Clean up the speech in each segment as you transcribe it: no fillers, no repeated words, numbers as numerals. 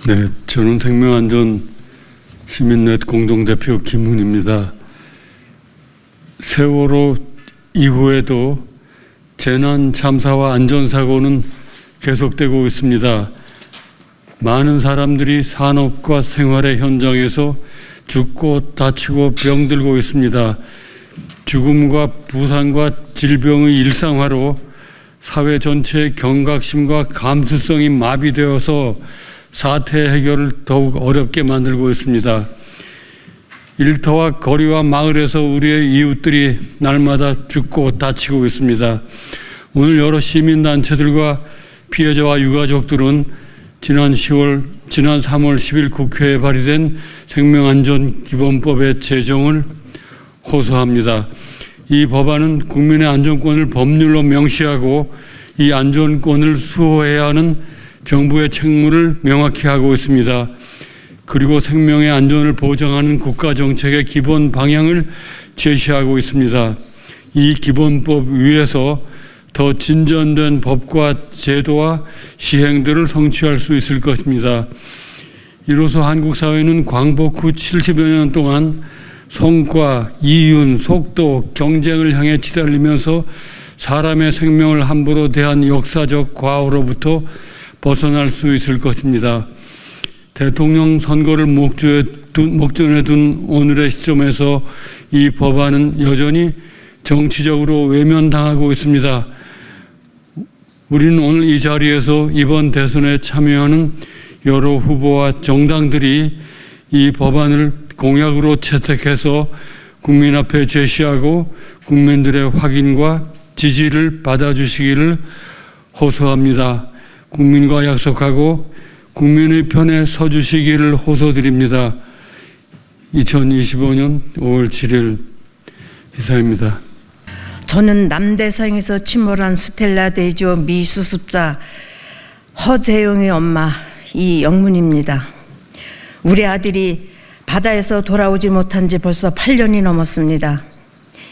네, 저는 생명안전 시민넷 공동대표 김훈입니다. 세월호 이후에도 재난 참사와 안전사고는 계속되고 있습니다. 많은 사람들이 산업과 생활의 현장에서 죽고 다치고 병들고 있습니다. 죽음과 부상과 질병의 일상화로 사회 전체의 경각심과 감수성이 마비되어서 사태 해결을 더욱 어렵게 만들고 있습니다. 일터와 거리와 마을에서 우리의 이웃들이 날마다 죽고 다치고 있습니다. 오늘 여러 시민단체들과 피해자와 유가족들은 지난 3월 10일 국회에 발의된 생명안전기본법의 제정을 호소합니다. 이 법안은 국민의 안전권을 법률로 명시하고 이 안전권을 수호해야 하는 정부의 책무를 명확히 하고 있습니다. 그리고 생명의 안전을 보장하는 국가정책의 기본 방향을 제시하고 있습니다. 이 기본법 위에서 더 진전된 법과 제도와 시행들을 성취할 수 있을 것입니다. 이로써 한국 사회는 광복 후 70여 년 동안 성과, 이윤, 속도, 경쟁을 향해 치달리면서 사람의 생명을 함부로 대한 역사적 과오로부터 벗어날 수 있을 것입니다. 대통령 선거를 목전에 둔 오늘의 시점에서 이 법안은 여전히 정치적으로 외면당하고 있습니다. 우리는 오늘 이 자리에서 이번 대선에 참여하는 여러 후보와 정당들이 이 법안을 공약으로 채택해서 국민 앞에 제시하고 국민들의 확인과 지지를 받아주시기를 호소합니다. 국민과 약속하고 국민의 편에 서주시기를 호소드립니다. 2025년 5월 7일 이사입니다. 저는 남대성에서 침몰한 스텔라 데이지오 미 수습자 허재용의 엄마 이영문입니다. 우리 아들이 바다에서 돌아오지 못한 지 벌써 8년이 넘었습니다.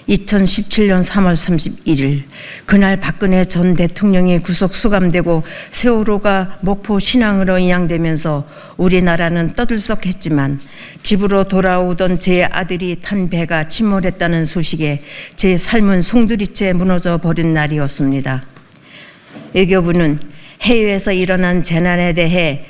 2017년 3월 31일 그날 박근혜 전 대통령이 구속 수감되고 세월호가 목포 신항으로 인양되면서 우리나라는 떠들썩했지만 집으로 돌아오던 제 아들이 탄 배가 침몰했다는 소식에 제 삶은 송두리째 무너져 버린 날이었습니다. 외교부는 해외에서 일어난 재난에 대해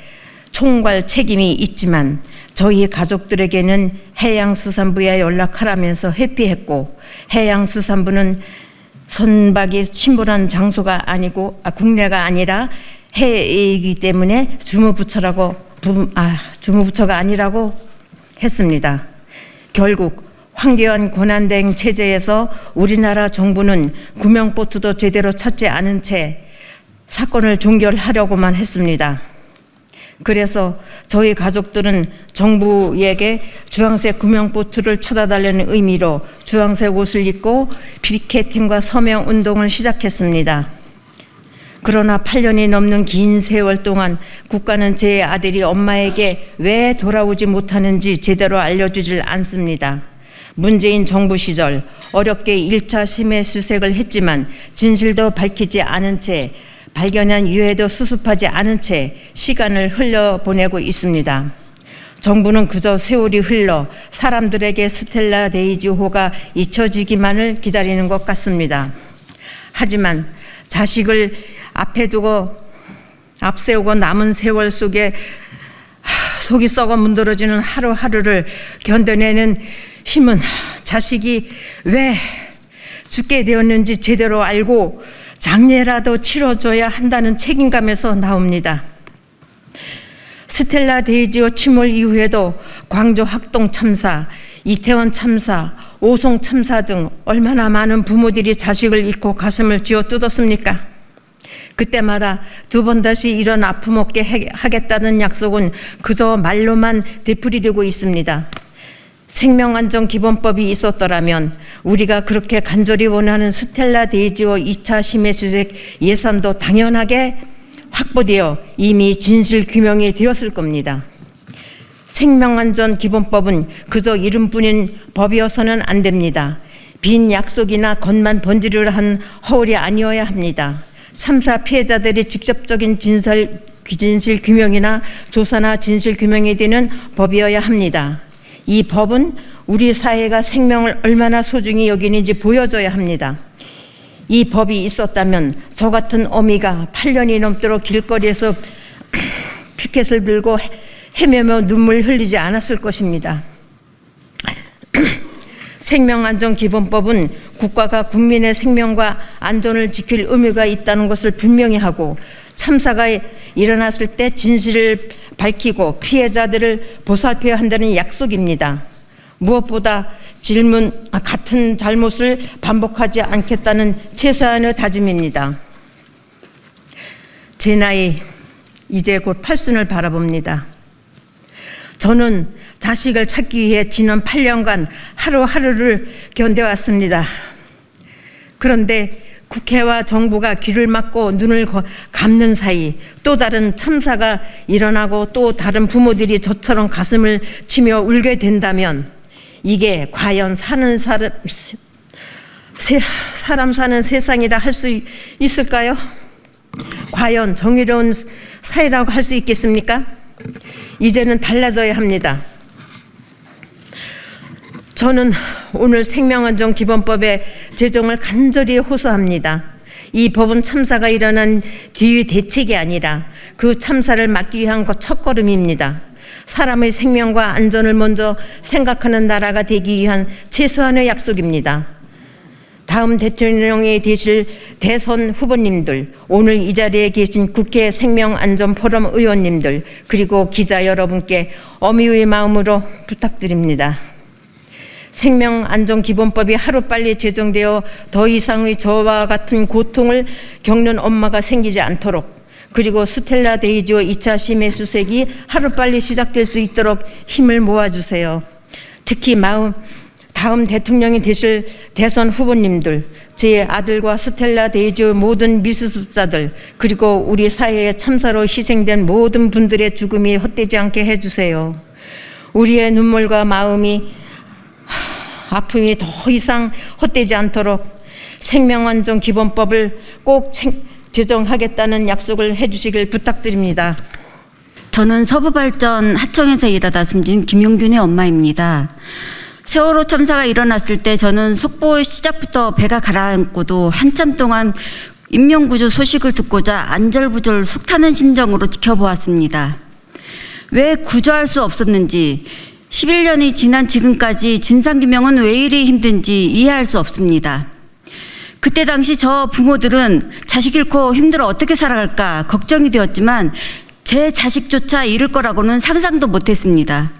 총괄 책임이 있지만 저희 가족들에게는 해양수산부에 연락하라면서 회피했고 해양수산부는 선박이 침몰한 장소가 아니고 국내가 아니라 해외이기 때문에 주무부처가 아니라고 했습니다. 결국 황교안 권한대행 체제에서 우리나라 정부는 구명보트도 제대로 찾지 않은 채 사건을 종결하려고만 했습니다. 그래서 저희 가족들은 정부에게 주황색 구명보트를 찾아달라는 의미로 주황색 옷을 입고 피켓팅과 서명 운동을 시작했습니다. 그러나 8년이 넘는 긴 세월 동안 국가는 제 아들이 엄마에게 왜 돌아오지 못하는지 제대로 알려주질 않습니다. 문재인 정부 시절 어렵게 1차 심해 수색을 했지만 진실도 밝히지 않은 채 발견한 유해도 수습하지 않은 채 시간을 흘려보내고 있습니다. 정부는 그저 세월이 흘러 사람들에게 스텔라 데이지호가 잊혀지기만을 기다리는 것 같습니다. 하지만 자식을 앞세우고 남은 세월 속에 속이 썩어 문드러지는 하루하루를 견뎌내는 힘은 자식이 왜 죽게 되었는지 제대로 알고 장례라도 치러줘야 한다는 책임감에서 나옵니다. 스텔라 데이지호 침몰 이후에도 광주 학동 참사, 이태원 참사, 오송 참사 등 얼마나 많은 부모들이 자식을 잃고 가슴을 쥐어뜯었습니까? 그때마다 두 번 다시 이런 아픔 없게 하겠다는 약속은 그저 말로만 되풀이되고 있습니다. 생명안전기본법이 있었더라면 우리가 그렇게 간절히 원하는 스텔라 데이지호 2차 심해 수색 예산도 당연하게 확보되어 이미 진실규명이 되었을 겁니다. 생명안전기본법은 그저 이름뿐인 법이어서는 안 됩니다. 빈 약속이나 겉만 번지르르 한 허울이 아니어야 합니다. 3사 피해자들의 직접적인 진실 규명이나 조사나 진실 규명이 되는 법이어야 합니다. 이 법은 우리 사회가 생명을 얼마나 소중히 여기는지 보여줘야 합니다. 이 법이 있었다면 저 같은 어미가 8년이 넘도록 길거리에서 피켓을 들고 헤매며 눈물 흘리지 않았을 것입니다. 생명안전기본법은 국가가 국민의 생명과 안전을 지킬 의무가 있다는 것을 분명히 하고, 참사가 일어났을 때 진실을 밝히고 피해자들을 보살펴야 한다는 약속입니다. 무엇보다 같은 잘못을 반복하지 않겠다는 최소한의 다짐입니다. 제 나이 이제 곧 8순을 바라봅니다. 저는 자식을 찾기 위해 지난 8년간 하루하루를 견뎌왔습니다. 그런데 국회와 정부가 귀를 막고 눈을 감는 사이 또 다른 참사가 일어나고 또 다른 부모들이 저처럼 가슴을 치며 울게 된다면 이게 과연 사람 사는 세상이라 할 수 있을까요? 과연 정의로운 사회라고 할 수 있겠습니까? 이제는 달라져야 합니다. 저는 오늘 생명안전기본법의 제정을 간절히 호소합니다. 이 법은 참사가 일어난 뒤의 대책이 아니라 그 참사를 막기 위한 첫걸음입니다. 사람의 생명과 안전을 먼저 생각하는 나라가 되기 위한 최소한의 약속입니다. 다음 대통령이 되실 대선 후보님들, 오늘 이 자리에 계신 국회 생명안전포럼 의원님들, 그리고 기자 여러분께 어미의 마음으로 부탁드립니다. 생명안전기본법이 하루빨리 제정되어 더 이상의 저와 같은 고통을 겪는 엄마가 생기지 않도록, 그리고 스텔라 데이지오 2차 심해 수색이 하루빨리 시작될 수 있도록 힘을 모아주세요. 특히 다음 대통령이 되실 대선 후보님들, 제 아들과 스텔라 데이지오 모든 미수습자들, 그리고 우리 사회의 참사로 희생된 모든 분들의 죽음이 헛되지 않게 해주세요. 우리의 눈물과 아픔이 더 이상 헛되지 않도록 생명안전기본법을 꼭 제정하겠다는 약속을 해주시길 부탁드립니다. 저는 서부발전 하청에서 일하다 숨진 김용균의 엄마입니다. 세월호 참사가 일어났을 때 저는 속보 시작부터 배가 가라앉고도 한참 동안 인명구조 소식을 듣고자 안절부절 속타는 심정으로 지켜보았습니다. 왜 구조할 수 없었는지, 11년이 지난 지금까지 진상규명은 왜 이리 힘든지 이해할 수 없습니다. 그때 당시 저 부모들은 자식 잃고 힘들어 어떻게 살아갈까 걱정이 되었지만 제 자식조차 잃을 거라고는 상상도 못했습니다.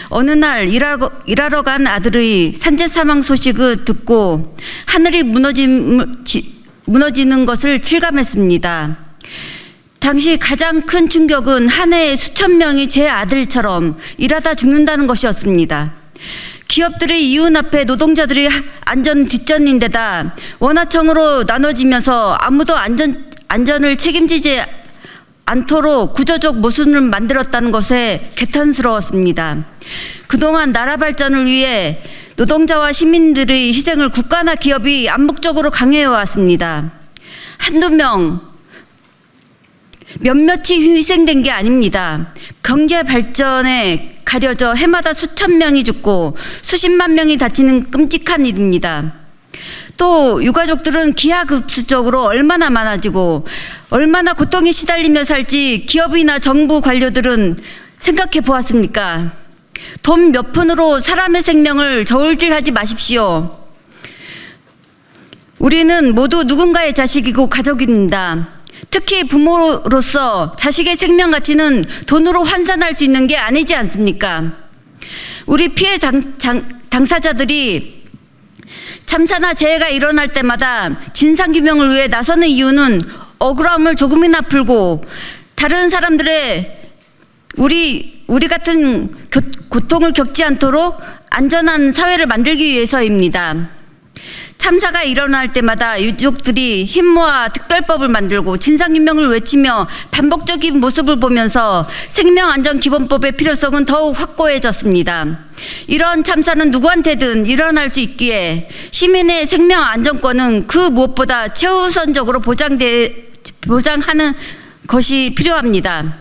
어느 날 일하러 간 아들의 산재 사망 소식을 듣고 하늘이 무너지는 것을 실감했습니다. 당시 가장 큰 충격은 한 해에 수천 명이 제 아들처럼 일하다 죽는다는 것이었습니다. 기업들의 이윤 앞에 노동자들이 안전 뒷전인데다 원하청으로 나눠지면서 아무도 안전을 책임지지 않도록 구조적 모순을 만들었다는 것에 개탄스러웠습니다. 그동안 나라 발전을 위해 노동자와 시민들의 희생을 국가나 기업이 암묵적으로 강요해왔습니다. 한두 명, 몇몇이 희생된 게 아닙니다. 경제 발전에 가려져 해마다 수천 명이 죽고 수십만 명이 다치는 끔찍한 일입니다. 또 유가족들은 기하급수적으로 얼마나 많아지고 얼마나 고통에 시달리며 살지 기업이나 정부 관료들은 생각해 보았습니까? 돈 몇 푼으로 사람의 생명을 저울질하지 마십시오. 우리는 모두 누군가의 자식이고 가족입니다. 특히 부모로서 자식의 생명 가치는 돈으로 환산할 수 있는 게 아니지 않습니까? 우리 피해 당사자들이 참사나 재해가 일어날 때마다 진상규명을 위해 나서는 이유는 억울함을 조금이나 풀고 다른 사람들의 우리 같은 고통을 겪지 않도록 안전한 사회를 만들기 위해서입니다. 참사가 일어날 때마다 유족들이 힘모아 특별법을 만들고 진상규명을 외치며 반복적인 모습을 보면서 생명안전기본법의 필요성은 더욱 확고해졌습니다. 이런 참사는 누구한테든 일어날 수 있기에 시민의 생명안전권은 그 무엇보다 최우선적으로 보장하는 것이 필요합니다.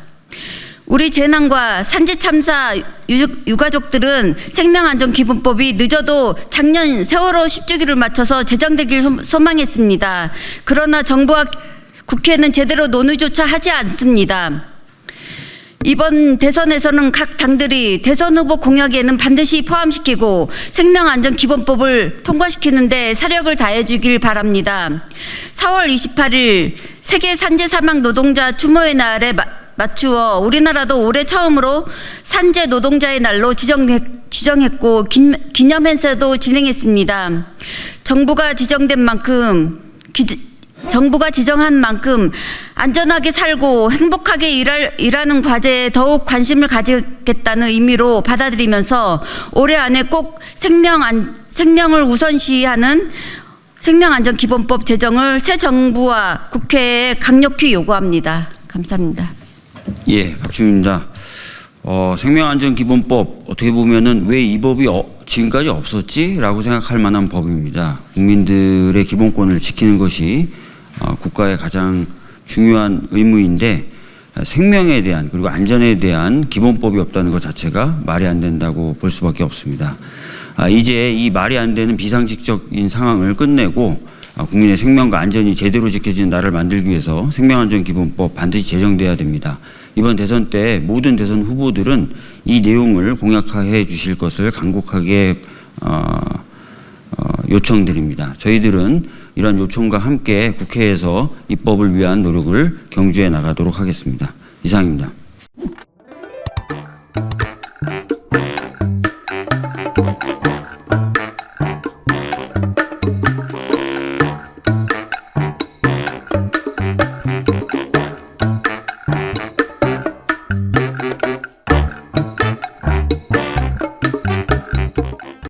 우리 재난과 산재 참사 유가족들은 생명안전기본법이 늦어도 작년 세월호 10주기를 맞춰서 제정되길 소망했습니다. 그러나 정부와 국회는 제대로 논의조차 하지 않습니다. 이번 대선에서는 각 당들이 대선 후보 공약에는 반드시 포함시키고 생명안전기본법을 통과시키는데 사력을 다해주길 바랍니다. 4월 28일 세계 산재 사망 노동자 추모의 날에 맞추어 우리나라도 올해 처음으로 산재 노동자의 날로 지정했고 기념 행사도 진행했습니다. 정부가 지정한 만큼 안전하게 살고 행복하게 일하는 과제에 더욱 관심을 가지겠다는 의미로 받아들이면서 올해 안에 꼭 생명을 우선시하는 생명안전기본법 제정을 새 정부와 국회에 강력히 요구합니다. 감사합니다. 예, 박주민입니다. 생명안전기본법 어떻게 보면은 왜 이 법이 지금까지 없었지라고 생각할 만한 법입니다. 국민들의 기본권을 지키는 것이 국가의 가장 중요한 의무인데 생명에 대한 그리고 안전에 대한 기본법이 없다는 것 자체가 말이 안 된다고 볼 수밖에 없습니다. 이제 이 말이 안 되는 비상식적인 상황을 끝내고 국민의 생명과 안전이 제대로 지켜지는 나라를 만들기 위해서 생명안전기본법 반드시 제정돼야 됩니다. 이번 대선 때 모든 대선 후보들은 이 내용을 공약화해 주실 것을 간곡하게 요청드립니다. 저희들은 이러한 요청과 함께 국회에서 입법을 위한 노력을 경주해 나가도록 하겠습니다. 이상입니다.